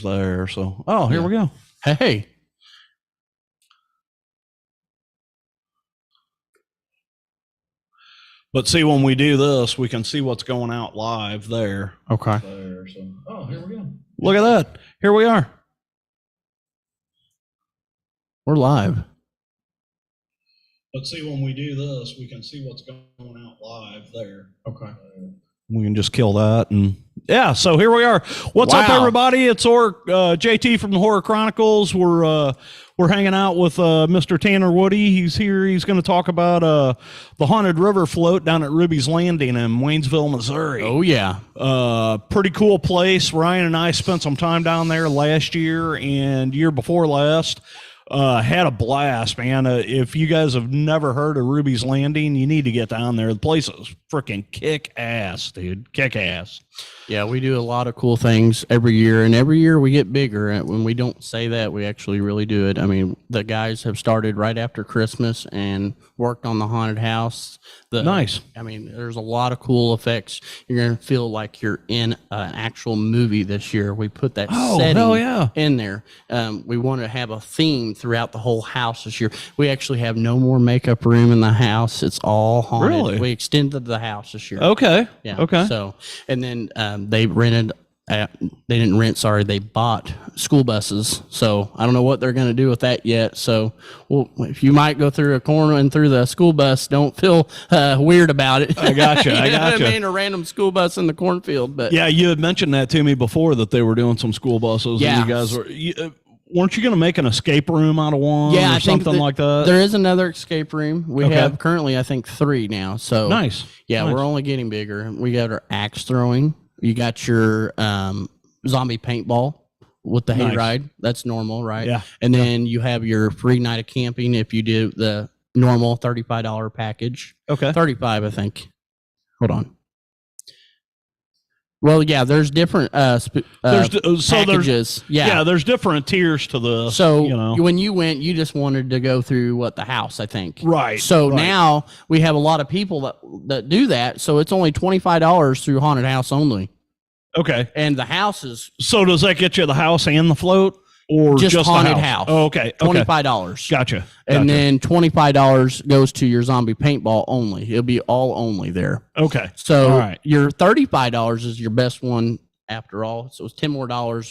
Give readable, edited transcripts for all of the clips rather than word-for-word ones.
there. So, here we go. Hey. But see, when we do this, we can see what's going out live there. Okay. There, so, here we go. Look at that. Here we are. We're live. But see, when we do this, we can see what's going out live there. Okay. We can just kill that. And yeah, so here we are. What's up, everybody? It's JT from the Horror Chronicles. We're hanging out with Mr. Tanner Woody. He's here. He's going to talk about the haunted river float down at Ruby's Landing in Waynesville, Missouri. Oh, yeah. Pretty cool place. Ryan and I spent some time down there last year and year before last. Had a blast, man. If you guys have never heard of Ruby's Landing, you need to get down there. The place is freaking kick ass, dude. Kick ass. Yeah, we do a lot of cool things every year, and every year we get bigger. And when we don't say that, we actually really do it. I mean, the guys have started right after Christmas and worked on the haunted house. Nice. I mean, there's a lot of cool effects. You're going to feel like you're in an actual movie this year. We put that setting in there. We want to have a theme throughout the whole house this year. We actually have no more makeup room in the house. It's all haunted. Really? We extended the house this year. Okay. Yeah. Okay. So, and then they bought school buses. So I don't know what they're going to do with that yet. So, well, if you might go through a corner and through the school bus, don't feel weird about it. I gotcha. I gotcha. I mean, a random school bus in the cornfield. But yeah, you had mentioned that to me before that they were doing some school buses. Yeah. And you guys were. Weren't you going to make an escape room out of one or something like that? There is another escape room. We have currently, I think, 3 now. So nice. Yeah, nice. We're only getting bigger. We got our axe throwing. You got your zombie paintball with the hayride. That's normal, right? Yeah. And then you have your free night of camping if you do the normal $35 package. Okay. 35, I think. Hold on. Well, yeah, there's different packages. There's different tiers to the. So when you went, you just wanted to go through the house, I think. Right. So now we have a lot of people that do that. So it's only $25 through haunted house only. Okay. And the house is. So does that get you the house and the float? Or just haunted house. Oh, okay. $25. Gotcha. And then $25 goes to your zombie paintball only. It'll be all only there. Okay. So your $35 is your best one after all. So it's $10 more.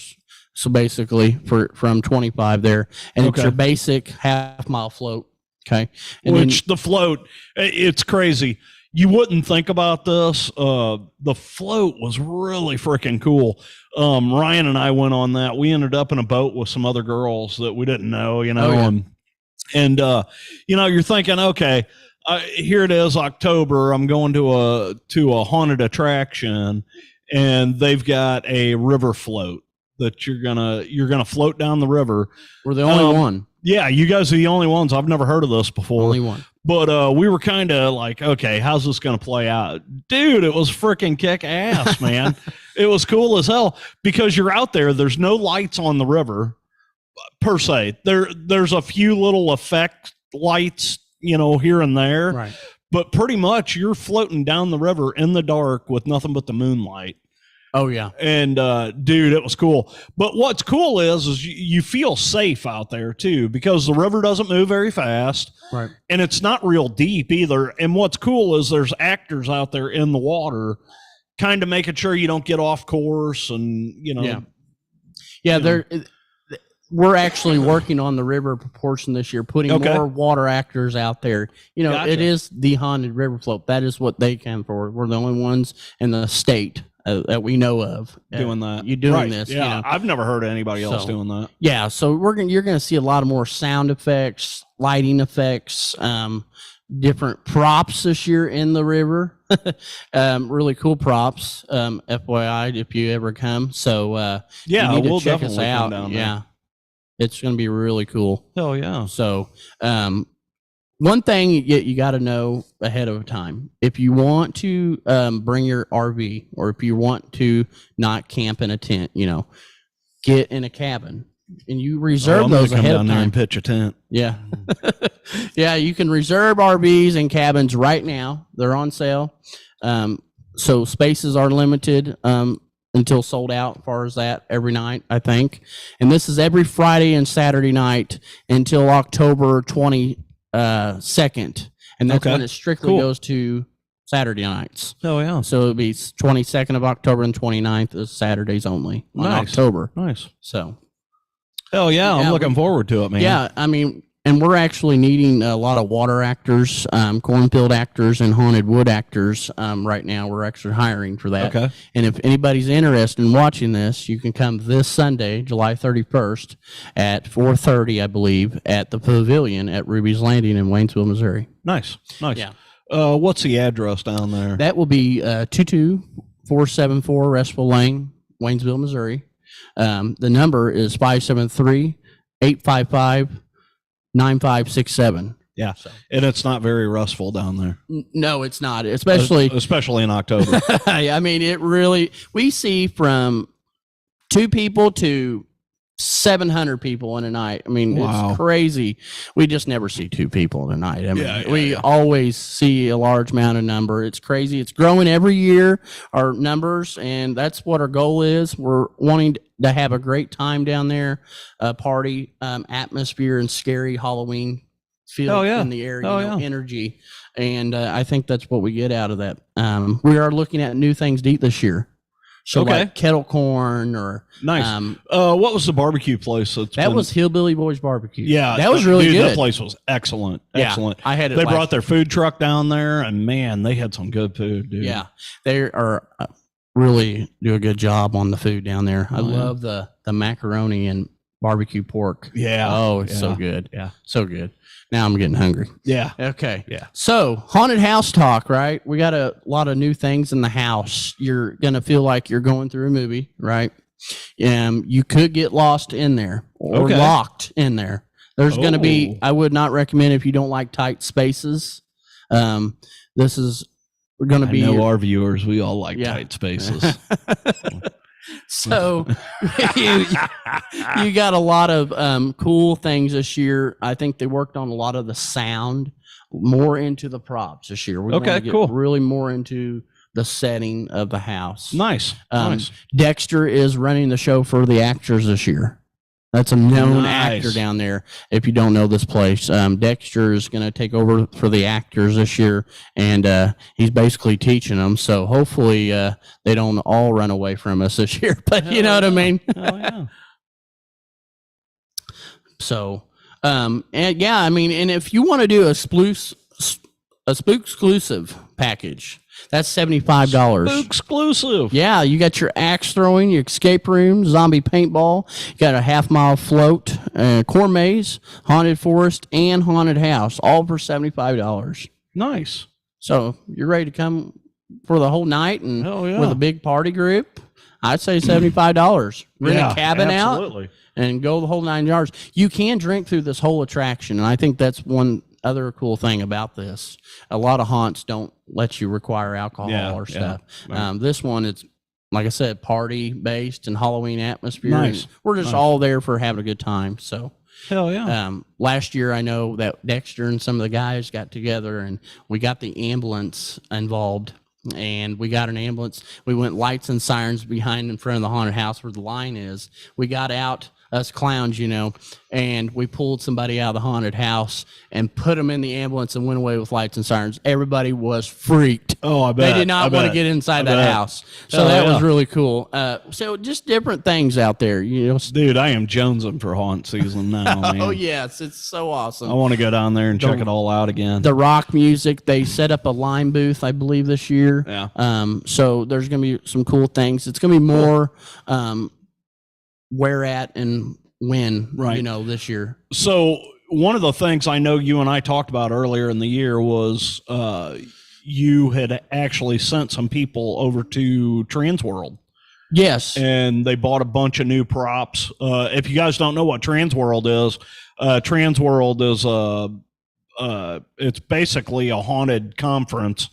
So basically from 25 there. And it's your basic half-mile float. Okay. And which the float, it's crazy. You wouldn't think about this. The float was really freaking cool. Ryan and I went on that. We ended up in a boat with some other girls that we didn't know, and you're thinking, okay, here it is, October. I'm going to a haunted attraction, and they've got a river float that you're gonna float down the river. We're the only one. Yeah, you guys are the only ones. I've never heard of this before. Only one. But we were kind of like, okay, how's this going to play out? Dude, it was freaking kick ass, man. It was cool as hell because you're out there. There's no lights on the river per se. There's a few little effect lights, here and there. Right. But pretty much you're floating down the river in the dark with nothing but the moonlight. Oh, yeah. And, dude, it was cool. But what's cool is you feel safe out there, too, because the river doesn't move very fast. Right. And it's not real deep either. And what's cool is there's actors out there in the water kind of making sure you don't get off course and, Yeah, we're actually working on the river proportion this year, putting more water actors out there. Gotcha. It is the haunted river float. That is what they can for. We're the only ones in the state that we know of doing that. You doing this? Yeah, I've never heard of anybody else doing that. Yeah, so you're gonna see a lot of more sound effects, lighting effects, different props this year in the river. Really cool props. FYI, if you ever come, so you need to check us out. Yeah, it's gonna be really cool. Hell yeah! So one thing you got to know ahead of time, if you want to bring your RV or if you want to not camp in a tent, get in a cabin and you reserve those ahead of time. There and pitch a tent. Yeah. Yeah, you can reserve RVs and cabins right now. They're on sale. So spaces are limited. until sold out as far as that every night, I think. And this is every Friday and Saturday night until October 22nd. And that's when it strictly goes to Saturday nights. Oh, yeah. So it'll be 22nd of October and 29th is Saturdays only on October. Nice. So. Hell yeah, I'm looking forward to it, man. Yeah, I mean, and we're actually needing a lot of water actors, cornfield actors, and haunted wood actors right now. We're actually hiring for that. Okay. And if anybody's interested in watching this, you can come this Sunday, July 31st at 4:30, I believe, at the Pavilion at Ruby's Landing in Waynesville, Missouri. Nice. Yeah. What's the address down there? That will be 22474 Restful Lane, Waynesville, Missouri. The number is 573-855-9567. Yeah. And it's not very restful down there. No, it's not, especially in October. I mean, it really, we see from 2 people to 700 people in a night. I mean, It's crazy. We just never see 2 people in a night. I mean, we always see a large amount of number. It's crazy. It's growing every year, our numbers, and that's what our goal is. We're wanting to have a great time down there, party, atmosphere, and scary Halloween feel in the air, energy. And I think that's what we get out of that. We are looking at new things to eat this year. So like kettle corn or nice. What was the barbecue place? That was Hillbilly Boys Barbecue. Yeah, that was really good. That place was excellent. Excellent. I had it. They brought their food truck down there, and man, they had some good food, dude. Yeah, they are really do a good job on the food down there. I love the macaroni and barbecue pork. Yeah. Oh, it's so good. Yeah, so good. Now I'm getting hungry. Yeah. Okay. Yeah. So haunted house talk, right? We got a lot of new things in the house. You're going to feel like you're going through a movie, right? You could get lost in there or locked in there. There's going to be, I would not recommend if you don't like tight spaces. This is going to be. I know our viewers, we all like tight spaces. So you got a lot of cool things this year. I think they worked on a lot of the sound, more into the props this year. We're going to get really more into the setting of the house. Nice. Dexter is running the show for the actors this year. That's a known actor down there. If you don't know this place, Dexter is going to take over for the actors this year, and he's basically teaching them. So hopefully they don't all run away from us this year. But you know what I mean? Oh yeah. So, and yeah, I mean, and if you want to do a spook exclusive package, that's $75. Spook exclusive. Yeah, you got your axe throwing, your escape room, zombie paintball. You got a half-mile float, corn maze, haunted forest, and haunted house, all for $75. Nice. So you're ready to come for the whole night and with a big party group? I'd say $75. Rent a cabin out and go the whole 9 yards. You can drink through this whole attraction, and I think that's one other cool thing about this. A lot of haunts don't let you require alcohol or stuff. Right. This one, it's like I said, party based and Halloween atmosphere. Nice. We're just all there for having a good time. So hell yeah. Last year I know that Dexter and some of the guys got together and we got the ambulance involved. And we got an ambulance. We went lights and sirens behind in front of the haunted house where the line is. We got out, us clowns, you know, and we pulled somebody out of the haunted house and put them in the ambulance and went away with lights and sirens. Everybody was freaked. Oh, I bet. They did not want to get inside that house. So that was really cool. So just different things out there, you know. Dude, I am jonesing for haunt season now, man. Oh, yes. It's so awesome. I want to go down there and check it all out again. The rock music, they set up a line booth, I believe, this year. Yeah. So there's going to be some cool things. It's going to be more where at and when, you know, this year. So one of the things I know you and I talked about earlier in the year was you had actually sent some people over to Transworld. Yes. And they bought a bunch of new props. If you guys don't know what Transworld is it's basically a haunted conference.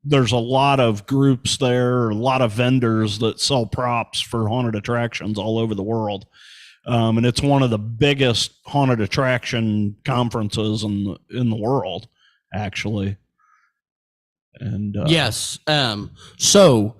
There's a lot of groups there, a lot of vendors that sell props for haunted attractions all over the world. And it's one of the biggest haunted attraction conferences in the world, actually. And yes. So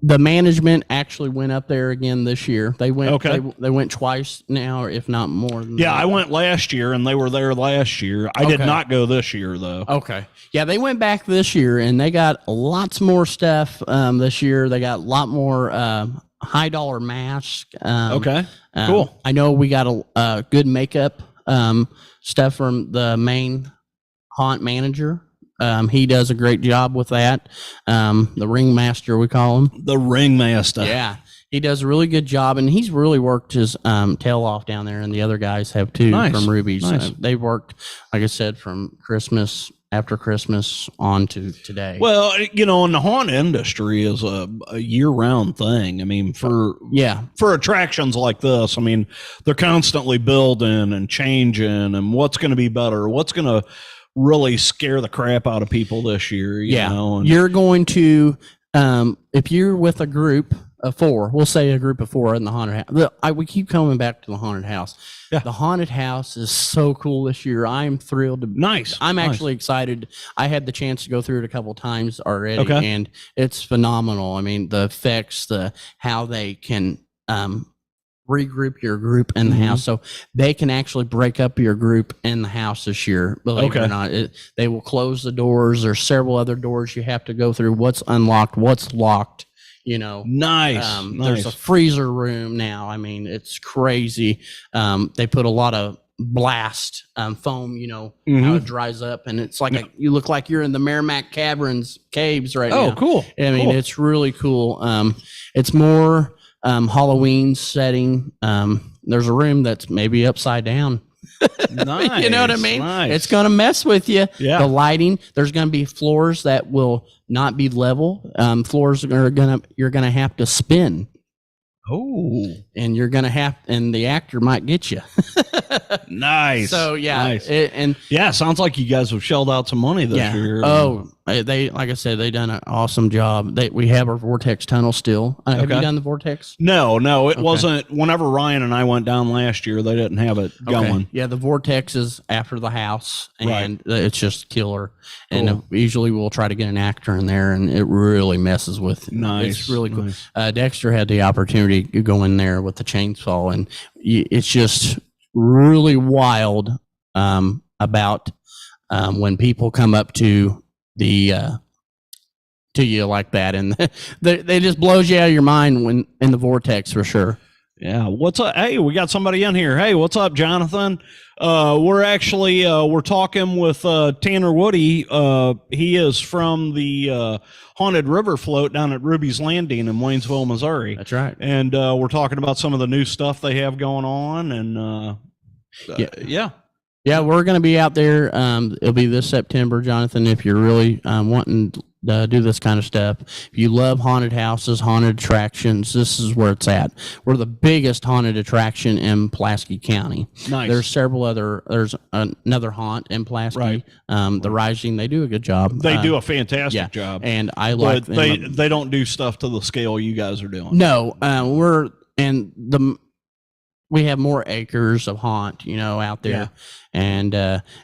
the management actually went up there again this year. They went. Okay. They went twice now, if not more than. yeah, that. I went last year, and they were there last year. I did Okay. not go this year though. Okay. Yeah, they went back this year, and they got lots more stuff this year. They got a lot more high dollar masks. Okay, cool. I know we got a good makeup stuff from the main haunt manager. He does a great job with that. The ringmaster, we call him. The ringmaster. Yeah, he does a really good job, and he's really worked his tail off down there, and the other guys have too. Nice. From Ruby's. Nice. They've worked, like I said, from after Christmas on to today. Well, you know, and the haunt industry is a year-round thing. I mean, for attractions like this, I mean, they're constantly building and changing, and what's going to be better, what's going to really scare the crap out of people this year. You know, and you're going to if you're with a group of 4, we'll say a group of 4 in the haunted house. We keep coming back to the haunted house. Yeah. The haunted house is so cool this year. I'm thrilled. I'm actually excited. I had the chance to go through it a couple times already, and it's phenomenal. I mean, the effects, how they can regroup your group in the house, so they can actually break up your group in the house this year. Believe it or not, they will close the doors. There's several other doors you have to go through. What's unlocked? What's locked? You know, nice. There's a freezer room now. I mean, it's crazy. They put a lot of blast foam. You know how it dries up, and it's like you look like you're in the Merrimack caves right now. Oh, cool. I mean, it's really cool. It's more Halloween setting. There's a room that's maybe upside down. Nice. You know what I mean? Nice. It's going to mess with you. Yeah. The lighting, there's going to be floors that will not be level. Floors you're going to have to spin. Oh. And and the actor might get you. Nice. So yeah. Nice. Sounds like you guys have shelled out some money this year. Oh, they, like I said, they done an awesome job. We have our vortex tunnel still. Have you done the vortex? No, it wasn't. Whenever Ryan and I went down last year, they didn't have it going. Yeah, the vortex is after the house, and it's just killer. Cool. And usually we'll try to get an actor in there, and it really messes with. Nice. It's really cool. Nice. Dexter had the opportunity to go in there with the chainsaw, and it's just really wild about when people come up to you like that, and they just blows you out of your mind when in the vortex for sure. Yeah. What's up? Hey, we got somebody in here. Hey, what's up, Jonathan? We're actually we're talking with Tanner Woody. He is from the Haunted River Float down at Ruby's Landing in Waynesville, Missouri. That's right. And we're talking about some of the new stuff they have going on, and Yeah, we're going to be out there. It'll be this September, Jonathan, if you're really wanting to do this kind of stuff. If you love haunted houses, haunted attractions, this is where it's at. We're the biggest haunted attraction in Pulaski County. Nice. There's there's another haunt in Pulaski. Right. The Rising, they do a good job. They do a fantastic job. And I like but them. they don't do stuff to the scale you guys are doing. No, we have more acres of haunt, out there, and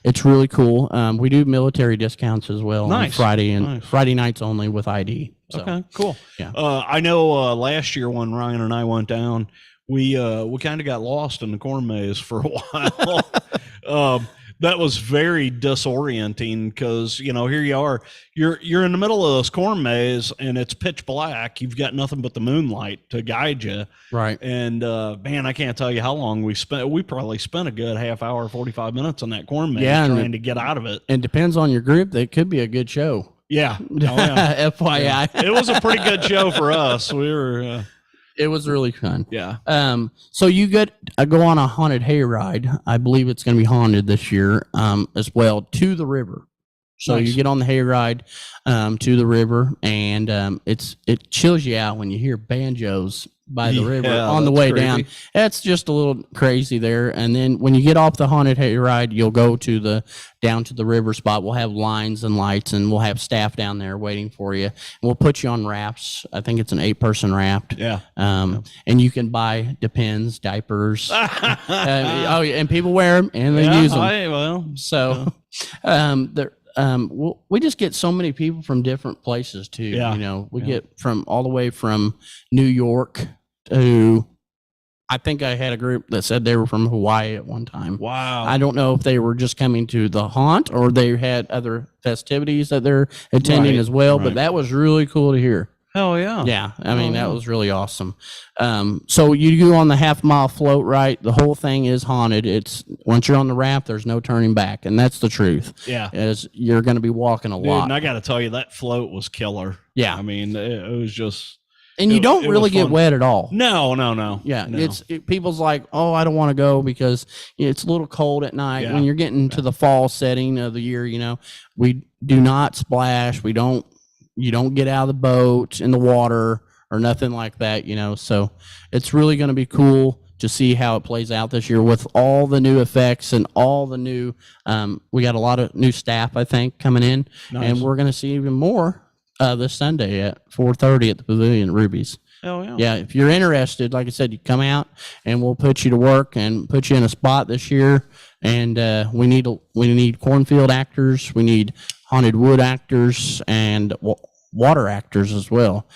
it's really cool. We do military discounts as well on Friday nights only with ID. So, okay, cool. Yeah. I know last year when Ryan and I went down, we kind of got lost in the corn maze for a while. That was very disorienting because, here you are, you're in the middle of this corn maze and it's pitch black. You've got nothing but the moonlight to guide you. Right. And, man, I can't tell you how long we spent. We probably spent a good half hour, 45 minutes on that corn maze trying to get out of it. And depends on your group. That could be a good show. Yeah. Oh, yeah. FYI. Yeah. It was a pretty good show for us. We were, it was really fun. Yeah. So you go on a haunted hayride. I believe it's going to be haunted this year, as well, to the river. So Nice. you get on the hayride, to the river, and it chills you out when you hear banjos by the river on the way down. That's just a little crazy there. And then when you get off the haunted hayride, you'll go down to the river spot. We'll have lines and lights, and we'll have staff down there waiting for you. And we'll put you on rafts. I think it's an 8-person raft. Yeah. And you can buy Depends, diapers. And people wear them and they use them. So we just get so many people from different places too. Yeah. You know, we get from all the way from New York to, I think I had a group that said they were from Hawaii at one time. Wow. I don't know if they were just coming to the haunt or they had other festivities that they're attending Right, as well, right. but that was really cool to hear. Hell yeah. Yeah, I mean, that yeah. was really awesome. So you go on the half-mile float, right? The whole thing is haunted. It's once you're on the raft, there's no turning back, and that's the truth. Yeah. Is you're going to be walking a Dude, lot. and I got to tell you, that float was killer. Yeah. I mean, it was just. And you it don't was really get fun. wet at all. No. Yeah, No. people's like, oh, I don't want to go because it's a little cold at night. Yeah. When you're getting to the fall setting of the year, you know, we do not splash. You don't get out of the boat in the water or nothing like that, you know. So it's really going to be cool to see how it plays out this year with all the new effects and all the new. We got a lot of new staff, I think, coming in, Nice. and we're going to see even more this Sunday at 4:30 at the Pavilion at Ruby's. Hell yeah. Yeah, if you're interested, like I said, you come out and we'll put you to work and put you in a spot this year. And we need cornfield actors, we need haunted wood actors, and water actors as well.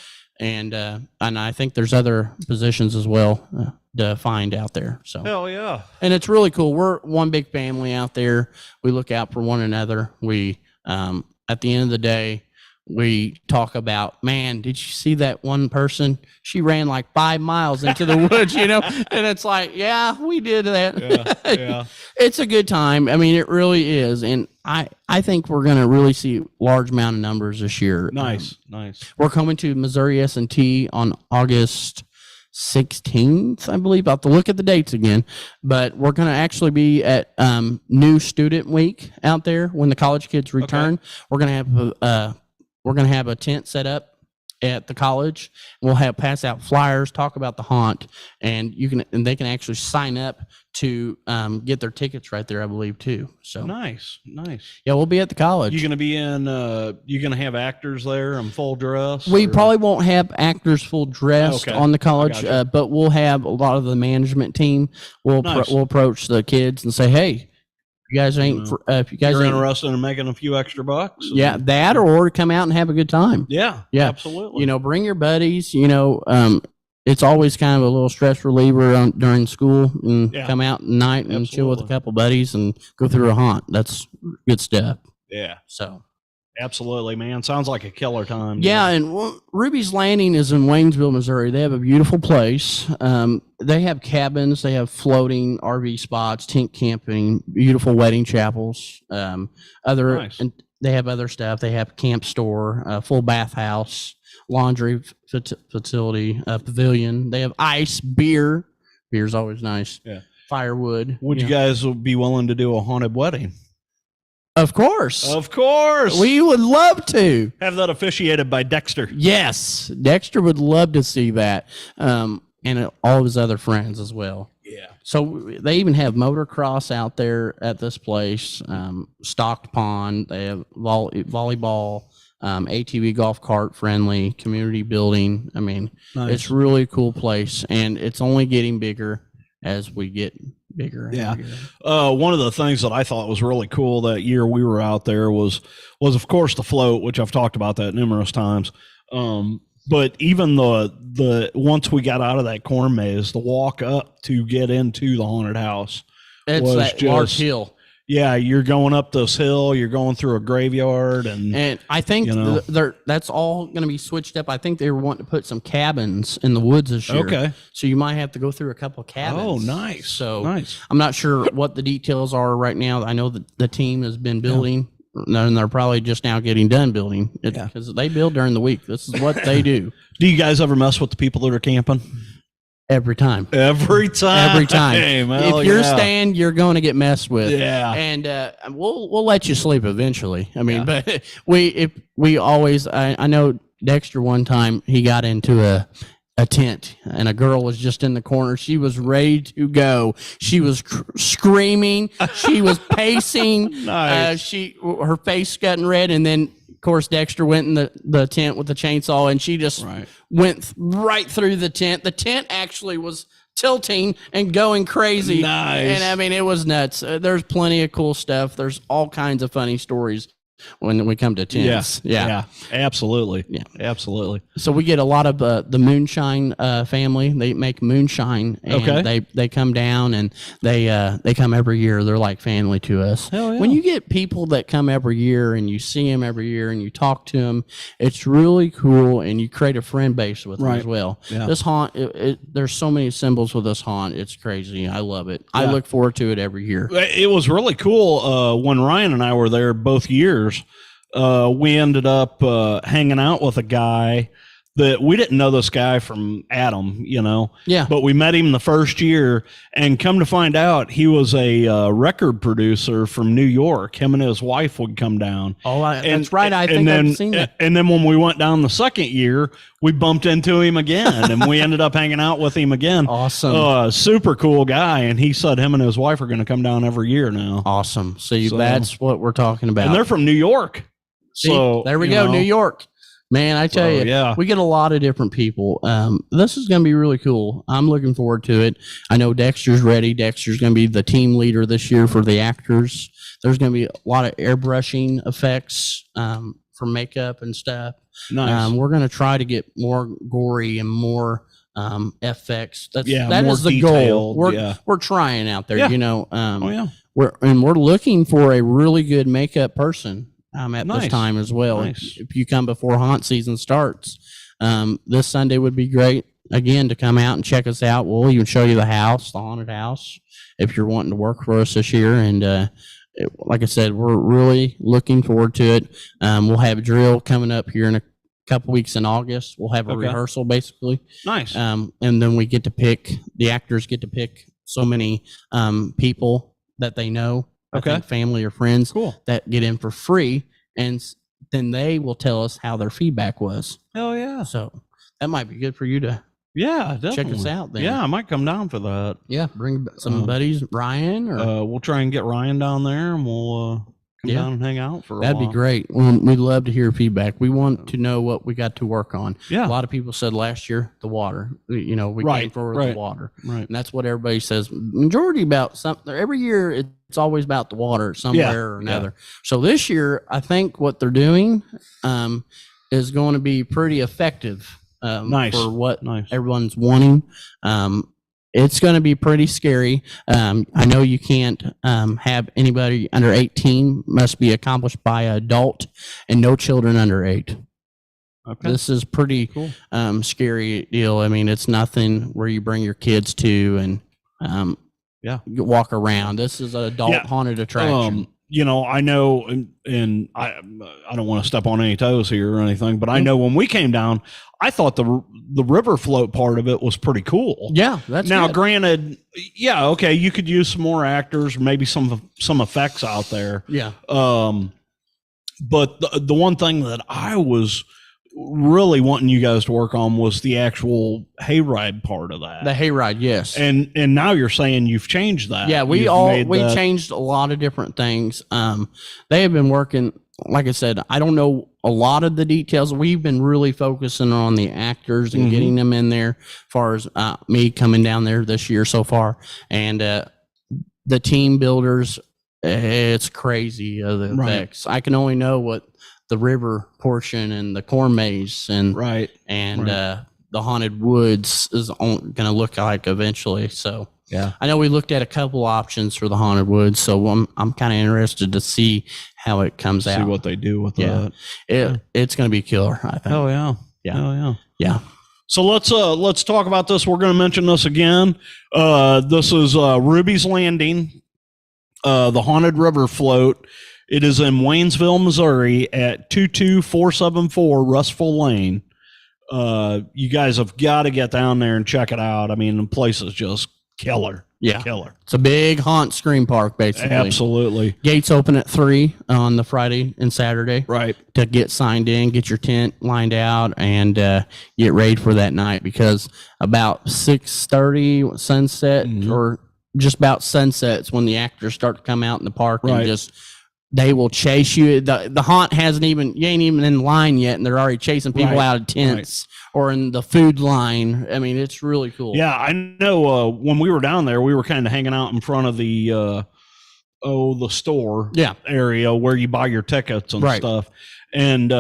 And I think there's other positions as well to find out there. So Hell yeah. and it's really cool. We're one big family out there. We look out for one another. We at the end of the day, we talk about, man, did you see that one person? She ran like 5 miles into the woods, you know? And it's like, yeah, we did that. Yeah. It's a good time. I mean, it really is. And I think we're going to really see large amount of numbers this year. Nice. We're coming to Missouri S&T on August 16th, I believe. I'll have to look at the dates again, but we're going to actually be at New Student Week out there when the college kids return. We're going to have a tent set up at the college. We'll pass out flyers, talk about the haunt, and they can actually sign up to get their tickets right there, I believe, too. So Nice. yeah, we'll be at the college. You gonna be in? You gonna have actors there in full dress? We or- probably won't have actors full dressed Okay. on the college, Gotcha. but we'll have a lot of the management team. We'll Nice. we'll approach the kids and say, hey, you guys ain't if you guys You're ain't interested in making a few extra bucks. yeah, that or come out and have a good time. Yeah. Yeah. Absolutely. You know, bring your buddies. You know, it's always kind of a little stress reliever during school, and Yeah. come out at night and chill with a Absolutely. couple buddies and go through a haunt. That's good stuff. Yeah. So Absolutely, man. Sounds like a killer time. dude. yeah, and Ruby's Landing is in Waynesville, Missouri. They have a beautiful place. They have cabins, they have floating RV spots, tent camping, beautiful wedding chapels. Nice. And they have other stuff. They have camp store, full bathhouse, laundry facility, pavilion. They have ice, beer. Beer's always nice. Yeah. Firewood. Would you guys be willing to do a haunted wedding? Of course. Of course. We would love to. have that officiated by Dexter. Yes. Dexter would love to see that. And all of his other friends as well. Yeah. So they even have motocross out there at this place, stocked pond. They have volleyball, ATV golf cart friendly, community building. I mean, Nice. it's really a cool place, and it's only getting bigger as we get bigger. and Yeah. bigger. One of the things that I thought was really cool that year we were out there was of course the float, which I've talked about that numerous times. But even the once we got out of that corn maze, the walk up to get into the haunted house It's was that large just- hill. Yeah, you're going up this hill, you're going through a graveyard, and And I think You know. that's all going to be switched up. I think they were wanting to put some cabins in the woods this year. okay. So you might have to go through a couple of cabins. Oh, nice. So nice. I'm not sure what the details are right now. I know that the team has been building, and they're probably just now getting done building it Yeah. because they build during the week. This is what they do Do you guys ever mess with the people that are camping? every time. Every time. Every time. Hell If you're yeah. staying, you're going to get messed with. Yeah. And we'll let you sleep eventually. I mean, Yeah. but we always I know Dexter one time he got into a tent and a girl was just in the corner. She was ready to go. She was screaming. She was pacing. Nice. Her face gotten red, and then of course Dexter went in the tent with the chainsaw, and she just Right. went right through the tent. The tent actually was tilting and going crazy. Nice. And I mean, it was nuts. There's plenty of cool stuff. There's all kinds of funny stories when we come to tents. Yeah, absolutely. Yeah. Absolutely. So we get a lot of the moonshine family. They make moonshine, and Okay. they come down, and they come every year. They're like family to us. Hell yeah. When you get people that come every year, and you see them every year, and you talk to them, it's really cool, and you create a friend base with them as well. Yeah. This haunt, there's so many symbols with this haunt. It's crazy. I love it. I Yeah. look forward to it every year. It was really cool when Ryan and I were there both years. We ended up hanging out with a guy that we didn't know this guy from Adam, Yeah. but we met him the first year, and come to find out he was a record producer from New York. Him and his wife would come down. Oh, that's right. I think I've seen that. And then when we went down the second year, we bumped into him again, and we ended up hanging out with him again. Awesome. Super cool guy. And he said him and his wife are going to come down every year now. Awesome. So that's what we're talking about. And they're from New York. See, So there we go, New York. Man, I tell you, yeah. we get a lot of different people. This is going to be really cool. I'm looking forward to it. I know Dexter's ready. Dexter's going to be the team leader this year for the actors. There's going to be a lot of airbrushing effects for makeup and stuff. Nice. We're going to try to get more gory and more effects. That more is the detailed, goal. We're trying out there, Yeah. We're looking for a really good makeup person. At this time as well. Nice. If you come before haunt season starts, this Sunday would be great again to come out and check us out. We'll even show you the haunted house, if you're wanting to work for us this year. And like I said, we're really looking forward to it. We'll have a drill coming up here in a couple weeks in August. We'll have a rehearsal basically. Nice. And then we get to pick, the actors get to pick so many people that they know. I think family or friends that get in for free, and then they will tell us how their feedback was. Hell yeah. So that might be good for you to definitely check us out then. Yeah, I might come down for that. Yeah, bring some buddies, Ryan, or we'll try and get Ryan down there, and we'll come down and hang out for a that'd while. be great. We'd love to hear feedback. We want to know what we got to work on. Yeah. A lot of people said last year the water. We came forward with the water. Right. And that's what everybody says. Majority about something. Every year it's always about the water somewhere or another. So this year I think what they're doing is going to be pretty effective for what everyone's wanting. It's going to be pretty scary. I know you can't have anybody under 18, must be accomplished by an adult, and no children under 8. Okay. This is pretty scary deal. I mean, it's nothing where you bring your kids to and walk around. This is an adult haunted attraction. I know, and I don't want to step on any toes here or anything, but I know when we came down, I thought the river float part of it was pretty cool. Yeah, that's now good. Granted, you could use some more actors, maybe some effects out there. Yeah. But the one thing that I was really wanting you guys to work on was the actual hayride part of that. The hayride, yes. And now you're saying you've changed that. Yeah, we changed a lot of different things. They have been working, like I said, I don't know a lot of the details. We've been really focusing on the actors and getting them in there, as far as me coming down there this year so far. And the team builders, it's crazy of the effects. I can only know what the river portion and the corn maze and the haunted woods is going to look like eventually. So I know we looked at a couple options for the haunted woods, so I'm kind of interested to see how it comes out. See what they do with that. It's going to be killer, I think. Oh yeah. Yeah. So let's talk about this. We're going to mention this again. This is Ruby's Landing, the haunted river float. It is in Waynesville, Missouri at 22474 Rustful Lane. You guys have got to get down there and check it out. I mean, the place is just killer. Yeah. Killer. It's a big haunt scream park, basically. Absolutely. Gates open at 3 on the Friday and Saturday. Right. To get signed in, get your tent lined out, and get ready for that night, because about 6:30 sunset or just about sunsets when the actors start to come out in the park and just they will chase you. The haunt you ain't even in line yet, and they're already chasing people out of tents or in the food line. I mean, it's really cool. Yeah, I know. When we were down there, we were kind of hanging out in front of the the store Yeah. area where you buy your tickets and Right. stuff. And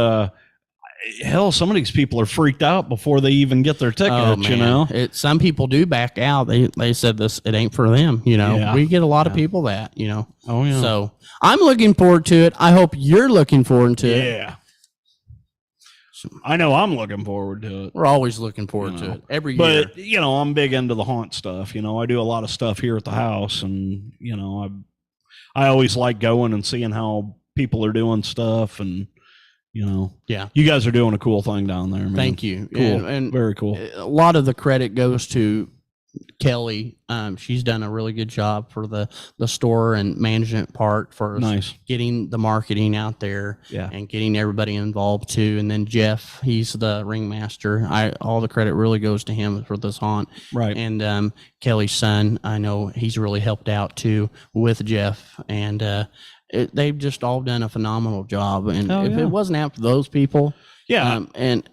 hell, some of these people are freaked out before they even get their tickets, Oh, man. you know? Some people do back out. They said it ain't for them, you know. Yeah. We get a lot of people that, you know. Oh, yeah. So I'm looking forward to it. I hope you're looking forward to it. Yeah. I know I'm looking forward to it. We're always looking forward to it every year. But, you know, I'm big into the haunt stuff. You know, I do a lot of stuff here at the house, and, you know, I always like going and seeing how people are doing stuff, and, you know, Yeah. you guys are doing a cool thing down there, man. Thank you. Cool. And Very cool. a lot of the credit goes to Kelly. She's done a really good job for the store and management part for Nice. getting the marketing out there, Yeah. and getting everybody involved too. And then Jeff, he's the ringmaster. All the credit really goes to him for this haunt. Right. And Kelly's son, I know he's really helped out too with Jeff, and they've just all done a phenomenal job. And if it wasn't out for those people, and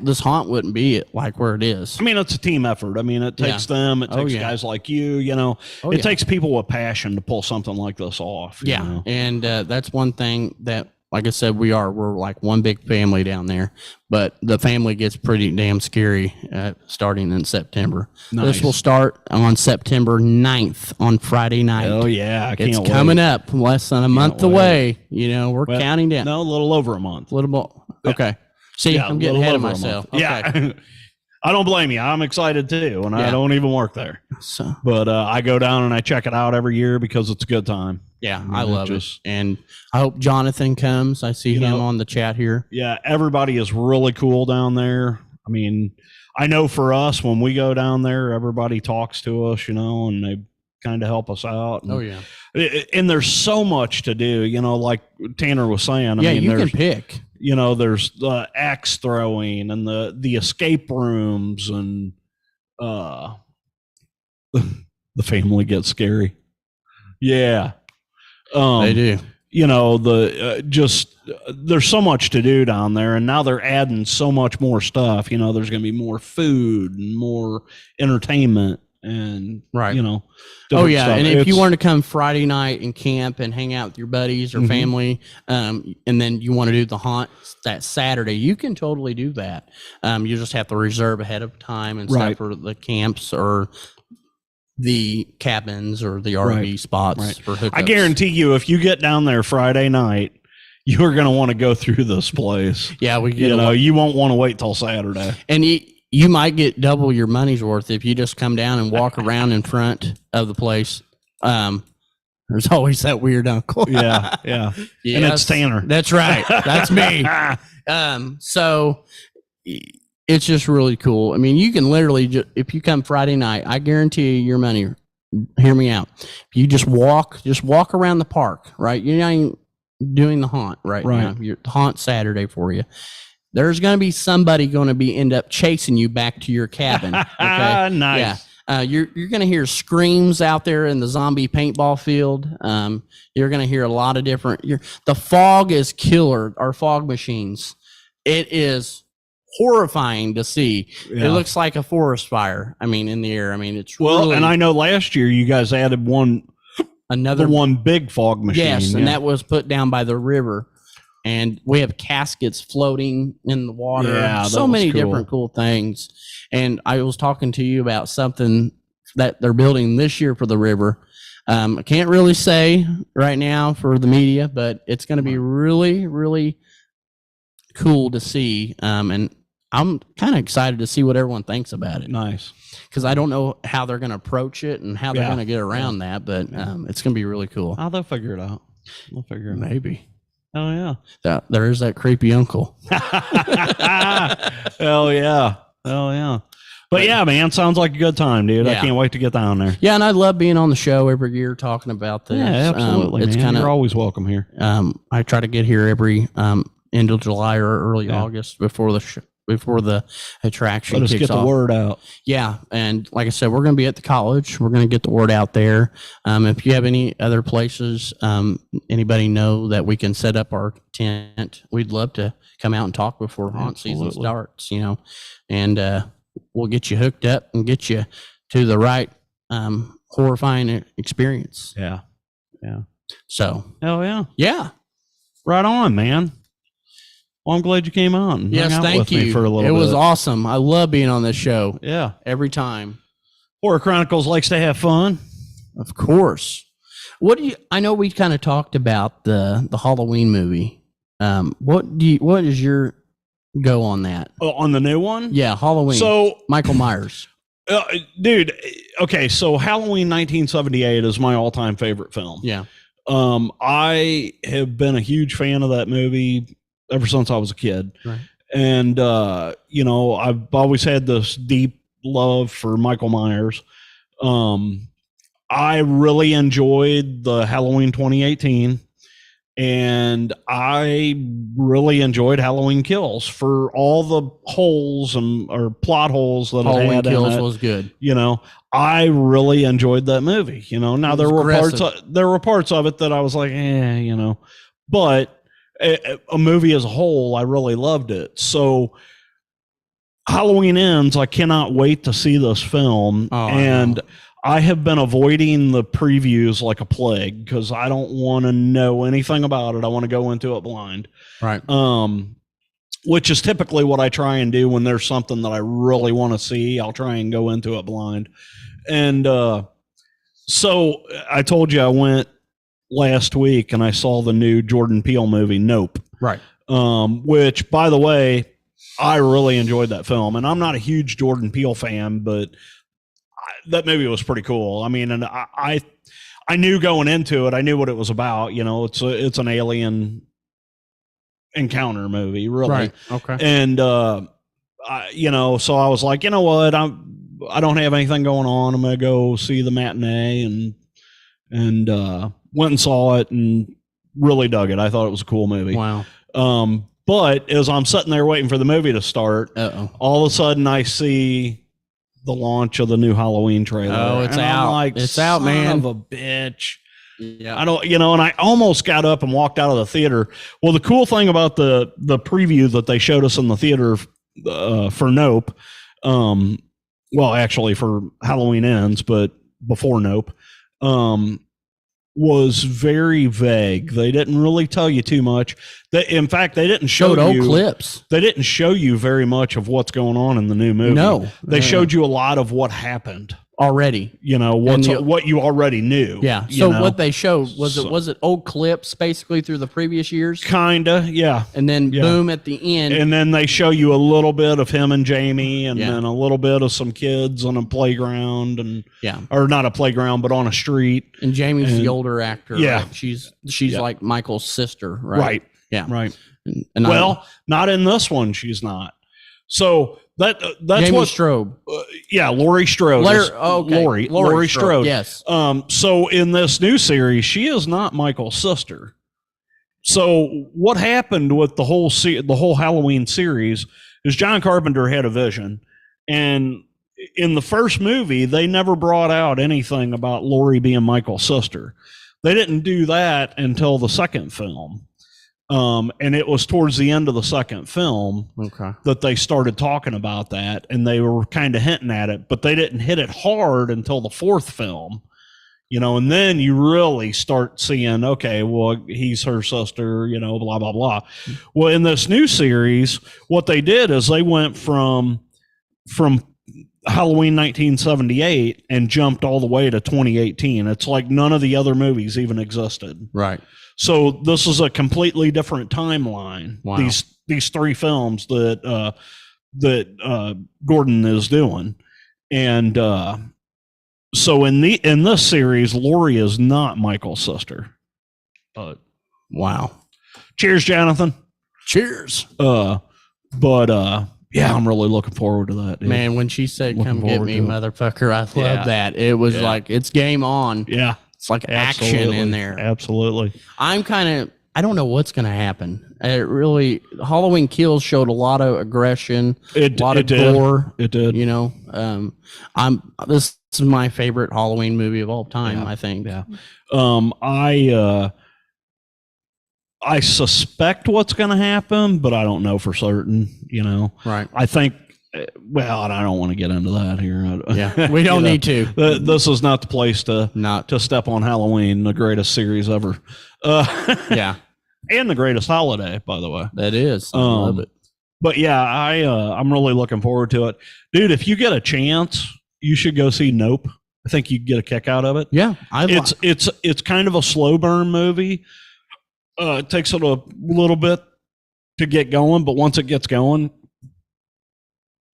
this haunt wouldn't be like where it is. I mean, it's a team effort. I mean, it takes them. It takes guys like you. You know, it takes people with passion to pull something like this off. You know? And that's one thing that, like I said, we're like one big family down there. But the family gets pretty damn scary starting in September. Nice. This will start on September 9th on Friday night. Oh yeah, I can't it's wait. coming up, less than a month away. You know, we're counting down. No, a little over a month. A little more. Okay. See, I'm getting ahead of myself. Okay. Yeah. I don't blame you. I'm excited too, and I don't even work there. So, but I go down and I check it out every year because it's a good time. Yeah, I love it. And I hope Jonathan comes. I see him on the chat here. Yeah, everybody is really cool down there. I mean, I know for us, when we go down there, everybody talks to us, you know, and they kind of help us out. And, oh, yeah. And there's so much to do, you know, like Tanner was saying. I mean, you can pick. You know, there's the axe throwing and the escape rooms, and the family gets scary. Yeah. They do. You know, there's so much to do down there, and now they're adding so much more stuff. You know, there's going to be more food and more entertainment, and you know. Oh yeah, stuff. and if you want to come Friday night and camp and hang out with your buddies or family, and then you want to do the haunt that Saturday, you can totally do that. You just have to reserve ahead of time and stuff for the camps or the cabins or the RV spots for hookups. I guarantee you, if you get down there Friday night, you're going to want to go through this place. Yeah, you won't want to wait till Saturday. And you might get double your money's worth if you just come down and walk around in front of the place. There's always that weird uncle. Yeah. And it's Tanner. That's right. That's me. So it's just really cool. I mean, you can literally, if you come Friday night, I guarantee you your money. Hear me out. If you just walk around the park, right? You're not even doing the haunt right now. You're haunt Saturday for you. There's going to be somebody going to end up chasing you back to your cabin. Okay. Nice. Yeah. You're going to hear screams out there in the zombie paintball field. You're going to hear a lot of different. The fog is killer. Our fog machines. It is horrifying to see. Yeah. It looks like a forest fire. I mean, in the air. I mean, it's really, and I know last year you guys added one big fog machine. Yes, and that was put down by the river. And we have caskets floating in the water. Yeah, so many different cool things. And I was talking to you about something that they're building this year for the river. I can't really say right now for the media, but it's going to be really, really cool to see. And I'm kind of excited to see what everyone thinks about it. Nice. Because I don't know how they're going to approach it and how they're going to get around that, but it's going to be really cool. Oh, they'll figure it out. Maybe. Oh, yeah. There is that creepy uncle. Hell yeah. But yeah, man, sounds like a good time, dude. I can't wait to get down there. Yeah, and I love being on the show every year talking about this. Yeah, absolutely, man. You're always welcome here. I try to get here every end of July or early August before the attraction Let us kicks get the word out. Yeah, and like I said, we're going to be at the college. We're going to get the word out there. If you have any other places, anybody know that we can set up our tent, we'd love to come out and talk before haunt season starts, you know, and we'll get you hooked up and get you to the right horrifying experience. Yeah. So, Hell yeah. yeah. Right on, man. Well, I'm glad you came on. And Yes, hung out thank with me you. for a little It was bit. awesome. I love being on this show. Yeah. Every time. Horror Chronicles likes to have fun. Of course. I know we kind of talked about the Halloween movie. What is your go on that? On the new one? Yeah, Halloween. So, Michael Myers. dude, okay, so Halloween 1978 is my all-time favorite film. Yeah. I have been a huge fan of that movie ever since I was a kid. Right. And, I've always had this deep love for Michael Myers. I really enjoyed the Halloween 2018, and I really enjoyed Halloween Kills for all the holes or plot holes that it Halloween had Kills in it. was good. I really enjoyed that movie. Now there were parts of it that I was like, but a movie as a whole, I really loved it. So Halloween Ends, I cannot wait to see this film. And I have been avoiding the previews like a plague because I don't want to know anything about it. I want to go into it blind. Right. Which is typically what I try and do when there's something that I really want to see. I'll try and go into it blind. And so I told you I went last week and I saw the new Jordan Peele movie, Nope. Right. Which, by the way, I really enjoyed that film. And I'm not a huge Jordan Peele fan, but that movie was pretty cool. I mean, and I knew going into it, I knew what it was about. It's an alien encounter movie, really. Right. Okay. And so I was like, you know what, I don't have anything going on. I'm gonna go see the matinee, and went and saw it and really dug it. I thought it was a cool movie. Wow. But as I'm sitting there waiting for the movie to start, all of a sudden I see the launch of the new Halloween trailer. Oh, it's out. I'm like, it's out, man. Son of a bitch. Yeah. I don't, and I almost got up and walked out of the theater. Well, the cool thing about the preview that they showed us in the theater for Nope, well, actually for Halloween Ends, but before Nope, was very vague. They didn't really tell you too much. In fact, they didn't show you clips. They didn't show you very much of what's going on in the new movie. No, they showed you a lot of what happened already. What you already knew. Yeah. So what they showed was it old clips basically through the previous years? Kinda, yeah. And then boom at the end. And then they show you a little bit of him and Jamie, and then a little bit of some kids on a playground, or not a playground, but on a street. And Jamie's the older actor. Yeah. Right? She's like Michael's sister, right? Right. Yeah. Right. And not in this one. She's not. So that's Jamie what Strode. Laurie Strode. Laurie Strode. Yes. So in this new series, she is not Michael's sister. So what happened with the whole Halloween series is John Carpenter had a vision, and in the first movie, they never brought out anything about Laurie being Michael's sister. They didn't do that until the second film. And it was towards the end of the second film that they started talking about that, and they were kind of hinting at it, but they didn't hit it hard until the fourth film, and then you really start seeing, okay, well, he's her sister, blah, blah, blah. Well, in this new series, what they did is they went from Halloween 1978 and jumped all the way to 2018. It's like none of the other movies even existed. Right. So this is a completely different timeline. Wow. These three films that Gordon is doing, and so in this series, Laurie is not Michael's sister. Wow. Cheers, Jonathan. Cheers. Yeah, I'm really looking forward to that, dude. Man, when she said, "Come get me, motherfucker," I love that. It was like it's game on. Yeah. It's like action in there. Absolutely. I don't know what's going to happen. Halloween Kills showed a lot of aggression, a lot of gore. It did. This is my favorite Halloween movie of all time, I think. Yeah. I suspect what's going to happen, but I don't know for certain, Right. I think well, I don't want to get into that here. Yeah, we don't need to. This is not the place to Not step on Halloween, the greatest series ever. Yeah, and the greatest holiday, by the way. that is. I love it. But yeah, I'm really looking forward to it, dude. If you get a chance, you should go see Nope. I think you get a kick out of it. Yeah, it's kind of a slow burn movie. It takes it a little bit to get going, but once it gets going,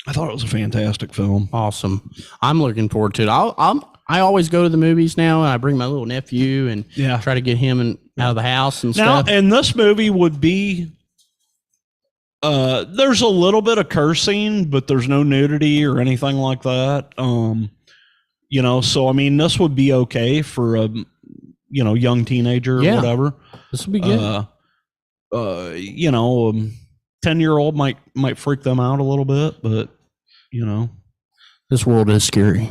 I thought it was a fantastic film. Awesome. I'm looking forward to it. I always go to the movies now, and I bring my little nephew and try to get him out of the house and stuff. Now, and this movie would be. There's a little bit of cursing, but there's no nudity or anything like that. So I mean, this would be okay for a, young teenager or whatever. This would be good. 10-year-old might freak them out a little bit, but this world is scary.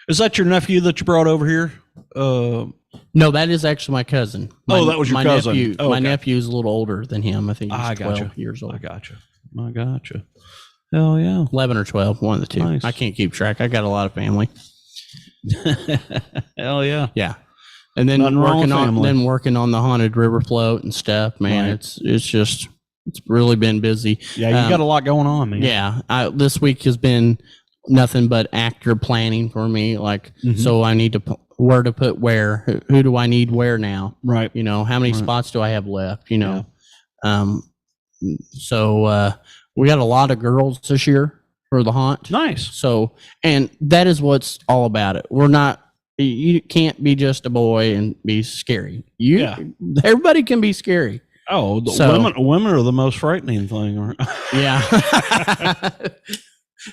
Is that your nephew that you brought over here? No, that is actually my cousin. That was your cousin. Nephew, okay. My nephew is a little older than him. I think he's 12 years old. I gotcha. Hell yeah. 11 or 12, one of the two. Nice. I can't keep track. I got a lot of family. Hell yeah. Yeah. And then working on the haunted river float and stuff, man. Right. It's really been busy. Yeah, you got a lot going on, man. Yeah. This week has been nothing but actor planning for me. Like, so I need to where to put where. Who do I need where now? Right. How many spots do I have left? So we got a lot of girls this year for the haunt. Nice. So, and that is what's all about it. You can't be just a boy and be scary. Everybody can be scary. Oh, women are the most frightening thing. Yeah.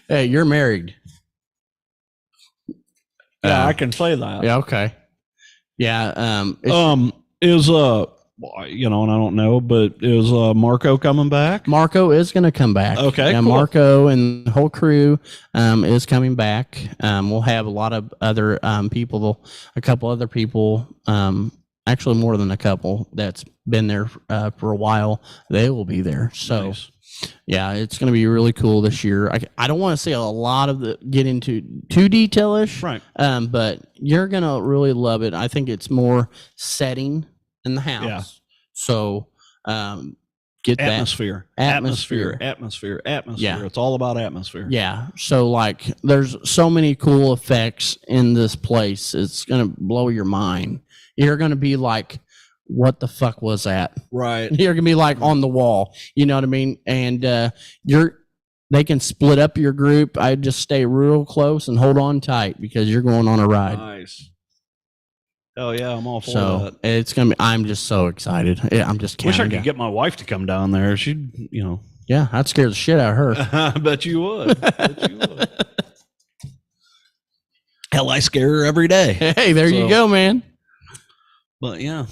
Hey, you're married. Yeah, I can say that. Yeah. Okay. Yeah. Is and I don't know, but is Marco coming back? Marco is going to come back. Okay. Yeah, cool. Marco and the whole crew is coming back. We'll have a lot of other people, a couple other people, actually more than a couple that's been there for a while. They will be there. So. Nice. Yeah, it's going to be really cool this year. I don't want to say a lot of get into too detailish, right? But you're going to really love it. I think it's more setting in the house. Yeah. So, get atmosphere. Atmosphere. Yeah. It's all about atmosphere. Yeah. So like, there's so many cool effects in this place. It's going to blow your mind. You're going to be like, what the fuck was that? Right. You're gonna be like on the wall. You know what I mean? And they can split up your group. I just stay real close and hold on tight because you're going on a ride. Nice. Oh yeah, I'm all for that. It's gonna be. I'm just so excited. Yeah, I'm just. Wish I could get my wife to come down there. She'd, Yeah, I'd scare the shit out of her. I bet you would. Hell, I scare her every day. Hey, there you go, man. But yeah.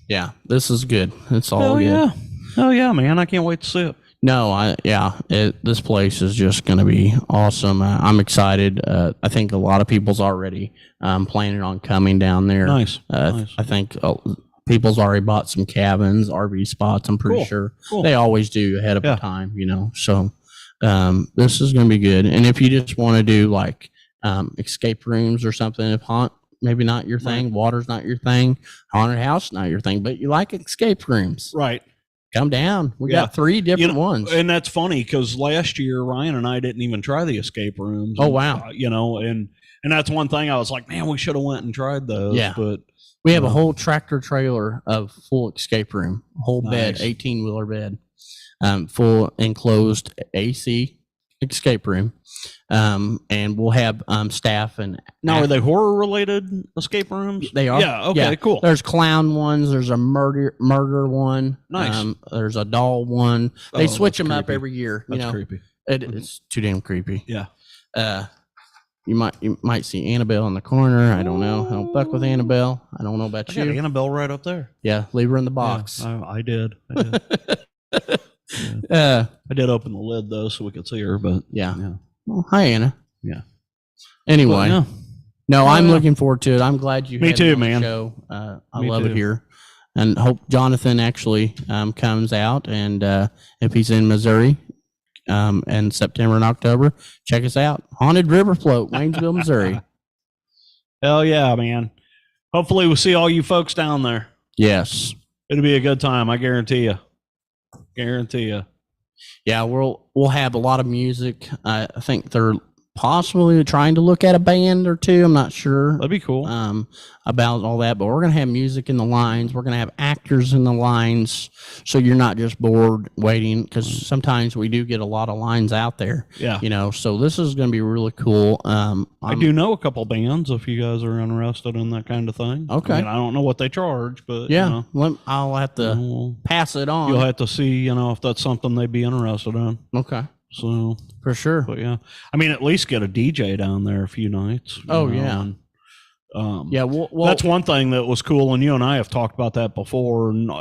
Yeah, this is good. It's all good. Yeah. Oh yeah, man! I can't wait to see it. No, this place is just going to be awesome. I'm excited. I think a lot of people's already planning on coming down there. Nice. I think people's already bought some cabins, RV spots. I'm pretty sure they always do ahead of time. So this is going to be good. And if you just want to do like escape rooms or something, if maybe not your thing. Right. Water's not your thing. Haunted house not your thing, but you like escape rooms. Right. Come down. We got 3 different ones. And that's funny because last year Ryan and I didn't even try the escape rooms. Oh wow. And that's one thing I was like, man, we should have went and tried those. Yeah. But we have a whole tractor trailer of full escape room, whole bed, 18-wheeler bed, full enclosed AC escape room. And we'll have staff and now are they horror related escape rooms? They are. Yeah. Okay. Cool. There's clown ones. There's a murder one. Nice. There's a doll one. They switch them up every year. That's creepy. It's too damn creepy. Yeah. You might see Annabelle in the corner. I don't know. I don't fuck with Annabelle. I don't know about you. Got Annabelle right up there. Yeah. Leave her in the box. Yeah, I did. I did open the lid though, so we could see her. But yeah. Well, hi Anna. Yeah. Anyway, I'm looking forward to it. I'm glad you. Me had too, me on the man. show. I love it here, and hope Jonathan actually comes out. And if he's in Missouri, in September and October. Check us out. Haunted River Float, Waynesville, Missouri. Hell yeah, man. Hopefully we'll see all you folks down there. Yes. It'll be a good time, I guarantee you. Guarantee you. Yeah, we'll have a lot of music. I think they're possibly trying to look at a band or two. I'm not sure. That'd be cool. About all that, but we're gonna have music in the lines. We're gonna have actors in the lines, so you're not just bored waiting. Because sometimes we do get a lot of lines out there. Yeah, So this is gonna be really cool. I do know a couple bands if you guys are interested in that kind of thing. Okay. I don't know what they charge, but yeah, I'll have to pass it on. You'll have to see, if that's something they'd be interested in. Okay. So for sure. But yeah, at least get a DJ down there a few nights. Yeah. Well, that's one thing that was cool, and you and I have talked about that before. And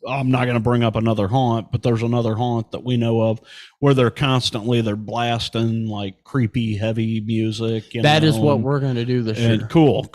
I'm not going to bring up another haunt, but there's another haunt that we know of where they're blasting like creepy, heavy music. That is what we're going to do this year. Cool.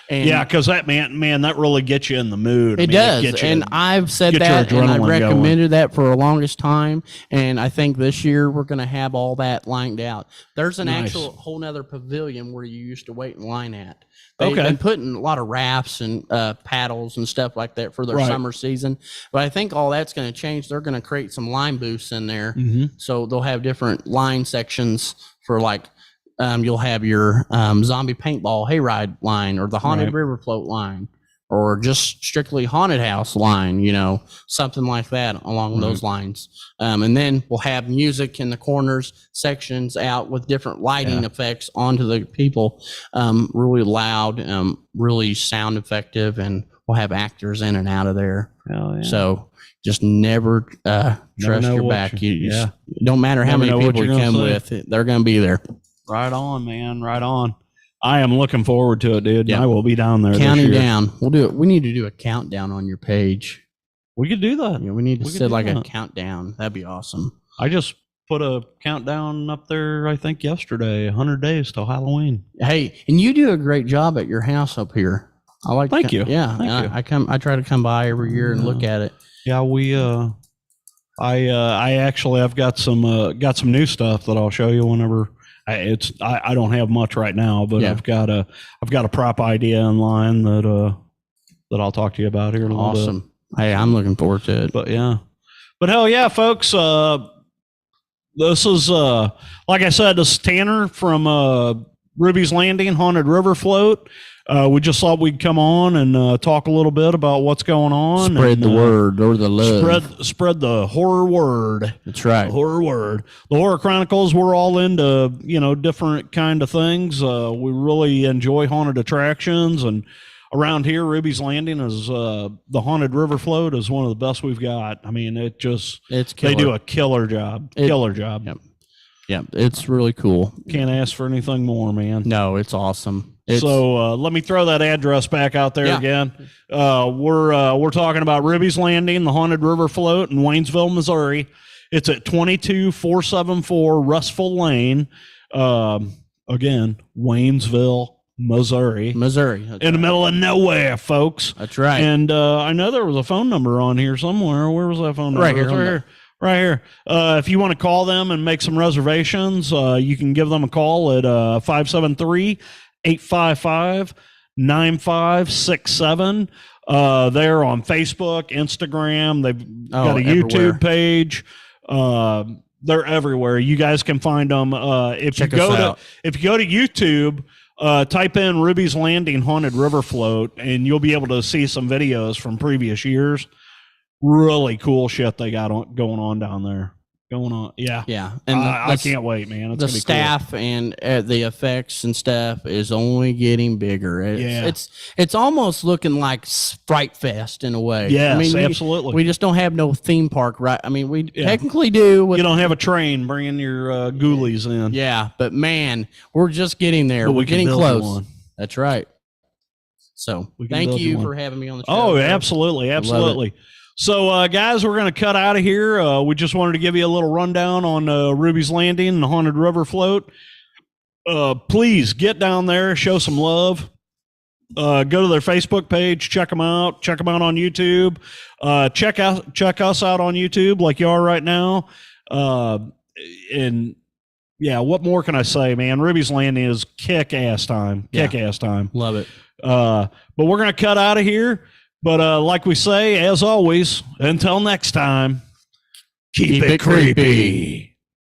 Yeah, because that man, that really gets you in the mood. It does, and I've said that, and I recommended that for the longest time. And I think this year we're going to have all that lined out. There's an actual whole nother pavilion where you used to wait in line at. They've been putting a lot of rafts and paddles and stuff like that for their summer season. But I think all that's going to change. They're going to create some line booths in there. Mm-hmm. So they'll have different line sections for you'll have your zombie paintball hayride line or the haunted river float line or just strictly haunted house line, something like that along those lines. And then we'll have music in the corners sections out with different lighting effects onto the people, really loud, really sound effective, and we'll have actors in and out of there. So just never trust your back. You don't matter how many people you come with, they're going to be there. Right on, man. Right on. I am looking forward to it, dude. Yeah. I will be down there. Counting down. We'll do it. We need to do a countdown on your page. We could do that. We need to set a countdown. That'd be awesome. I just put a countdown up there, I think yesterday, 100 days till Halloween. Hey, and you do a great job at your house up here. I like. Thank you. Yeah, Thank you. I try to come by every year and look at it. Yeah, I've got some new stuff that I'll show you whenever. I don't have much right now, but I've got a prop idea in line that I'll talk to you about here in a little bit. Awesome. Hey, I'm looking forward to it. But hell yeah, folks. This is like I said, this is Tanner from Ruby's Landing Haunted River Float. We just thought we'd come on and talk a little bit about what's going on. Spread the word or the love. Spread the horror word. That's right. The horror word. The Horror Chronicles, we're all into, different kind of things. We really enjoy haunted attractions. And around here, Ruby's Landing is the Haunted River Float is one of the best we've got. It's killer. They do a killer job. Killer job. Yep. Yeah, it's really cool. Can't ask for anything more, man. No, it's awesome. So let me throw that address back out there again. We're talking about Ruby's Landing, the Haunted River Float in Waynesville, Missouri. It's at 22474 Rustful Lane. Again, Waynesville, Missouri. In the middle of nowhere, folks. That's right. And I know there was a phone number on here somewhere. Where was that phone number? Right here. Right here. If you want to call them and make some reservations, you can give them a call at 573-855-9567. They're on Facebook, Instagram. They've got a YouTube page. They're everywhere. You guys can find them. If you go to YouTube, type in Ruby's Landing Haunted River Float, and you'll be able to see some videos from previous years. Really cool shit they got going on down there. Yeah. And I can't wait, man. The staff cool. And the effects and stuff is only getting bigger. It's almost looking like Fright Fest in a way. Yes, absolutely. We just don't have no theme park, right? We technically do. You don't have a train bringing your ghoulies in. Yeah, but man, we're just getting there. We're getting close. That's right. So thank you for having me on the show. Oh, absolutely. So, guys, we're going to cut out of here. We just wanted to give you a little rundown on Ruby's Landing and the Haunted River Float. Please get down there, show some love. Go to their Facebook page, check them out. Check them out on YouTube. Check us out on YouTube like you are right now. and yeah, what more can I say, man? Ruby's Landing is kick-ass time. Kick-ass time. Love it. But we're going to cut out of here. But like we say, as always, until next time, keep it creepy.